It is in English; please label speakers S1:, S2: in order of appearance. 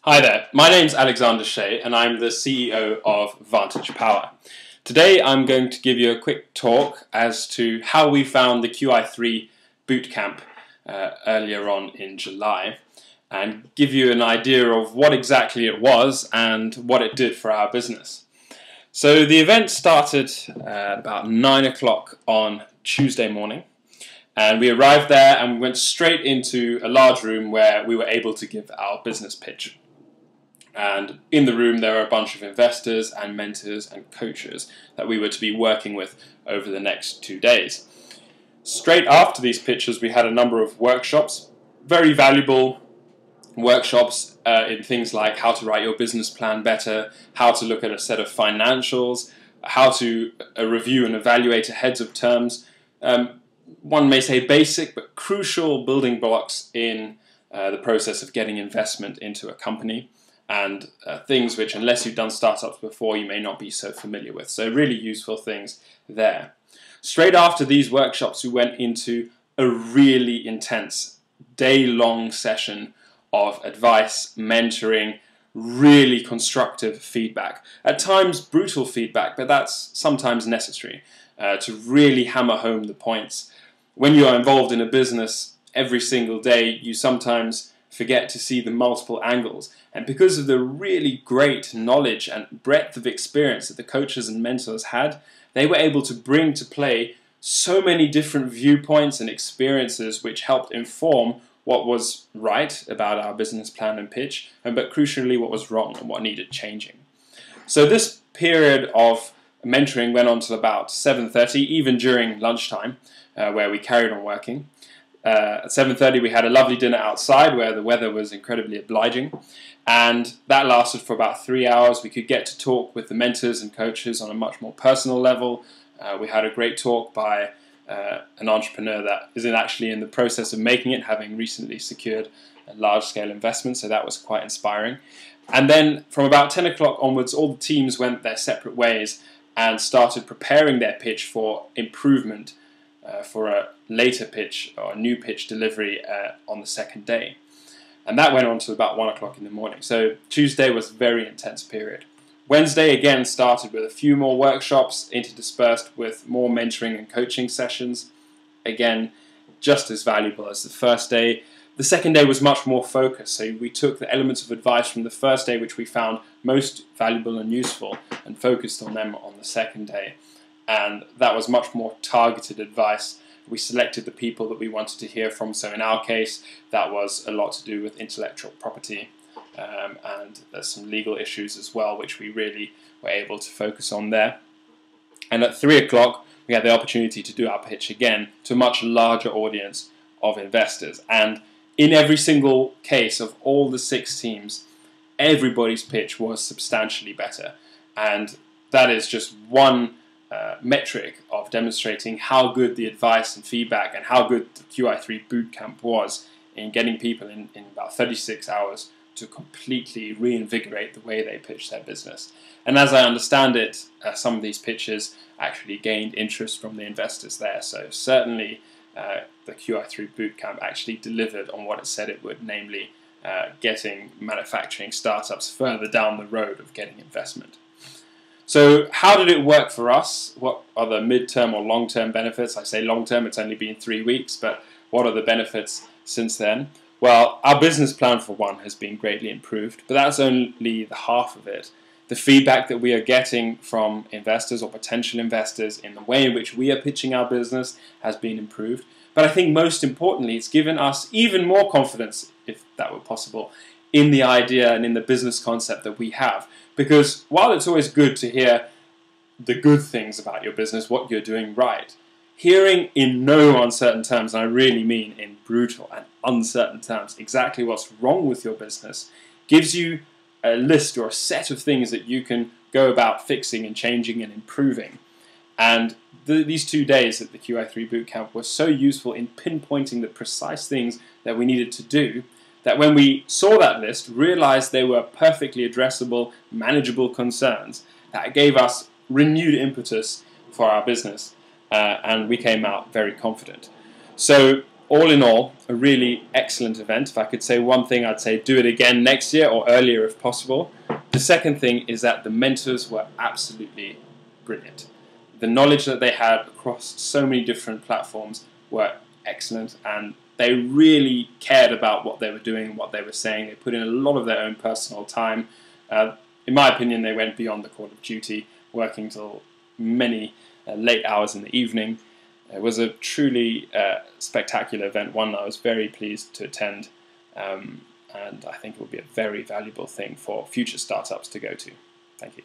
S1: Hi there, my name's Alexander Schey and I'm the CEO of Vantage Power. Today I'm going to give you a quick talk as to how we found the Qi3 Bootcamp earlier on in July and give you an idea of what exactly it was and what it did for our business. So the event started at about 9 o'clock on Tuesday morning, and we arrived there and we went straight into a large room where we were able to give our business pitch. And in the room there were a bunch of investors and mentors and coaches that we were to be working with over the next 2 days. Straight after these pitches we had a number of workshops, very valuable workshops in things like how to write your business plan better, how to look at a set of financials, how to review and evaluate a heads of terms. One may say basic but crucial building blocks in the process of getting investment into a company, and things which, unless you've done startups before, you may not be so familiar with. So really useful things there. Straight after these workshops, we went into a really intense day-long session of advice, mentoring, really constructive feedback. At times brutal feedback, but that's sometimes necessary to really hammer home the points. When you are involved in a business every single day, you sometimes forget to see the multiple angles. And because of the really great knowledge and breadth of experience that the coaches and mentors had, they were able to bring to play so many different viewpoints and experiences which helped inform what was right about our business plan and pitch, but crucially what was wrong and what needed changing. So this period of mentoring went on till about 7:30, even during lunchtime, where we carried on working. At 7:30 we had a lovely dinner outside where the weather was incredibly obliging, and that lasted for about 3 hours. We could get to talk with the mentors and coaches on a much more personal level. We had a great talk by an entrepreneur that is actually in the process of making it, having recently secured a large-scale investment, so that was quite inspiring. And then from about 10 o'clock onwards, all the teams went their separate ways and started preparing their pitch for improvement for a later pitch or a new pitch delivery on the second day. And that went on to about 1 o'clock in the morning. So Tuesday was a very intense period. Wednesday again started with a few more workshops interdispersed with more mentoring and coaching sessions. Again, just as valuable as the first day. The second day was much more focused, so we took the elements of advice from the first day which we found most valuable and useful and focused on them on the second day. And that was much more targeted advice. We selected the people that we wanted to hear from, so in our case that was a lot to do with intellectual property, and there's some legal issues as well which we really were able to focus on there. And at 3 o'clock we had the opportunity to do our pitch again to a much larger audience of investors, and in every single case of all the 6 teams, everybody's pitch was substantially better, and that is just one metric of demonstrating how good the advice and feedback and how good the Qi3 Bootcamp was in getting people in about 36 hours to completely reinvigorate the way they pitch their business. And as I understand it, some of these pitches actually gained interest from the investors there. So certainly the Qi3 Bootcamp actually delivered on what it said it would, namely getting manufacturing startups further down the road of getting investment. So how did it work for us? What are the mid-term or long-term benefits? I say long-term, it's only been 3 weeks, but what are the benefits since then? Well, our business plan for one has been greatly improved, but that's only the half of it. The feedback that we are getting from investors or potential investors in the way in which we are pitching our business has been improved. But I think most importantly, it's given us even more confidence, if that were possible, in the idea and in the business concept that we have. Because while it's always good to hear the good things about your business, what you're doing right, hearing in no uncertain terms, and I really mean in brutal and uncertain terms, exactly what's wrong with your business, gives you a list or a set of things that you can go about fixing and changing and improving. And these 2 days at the Qi3 Bootcamp were so useful in pinpointing the precise things that we needed to do, that when we saw that list, realized they were perfectly addressable, manageable concerns, that gave us renewed impetus for our business, and we came out very confident. So all in all, a really excellent event. If I could say one thing, I'd say do it again next year or earlier if possible. The second thing is that the mentors were absolutely brilliant. The knowledge that they had across so many different platforms were excellent, and they really cared about what they were doing and what they were saying. They put in a lot of their own personal time. In my opinion, they went beyond the call of duty, working till many late hours in the evening. It was a truly spectacular event, one I was very pleased to attend, and I think it will be a very valuable thing for future startups to go to. Thank you.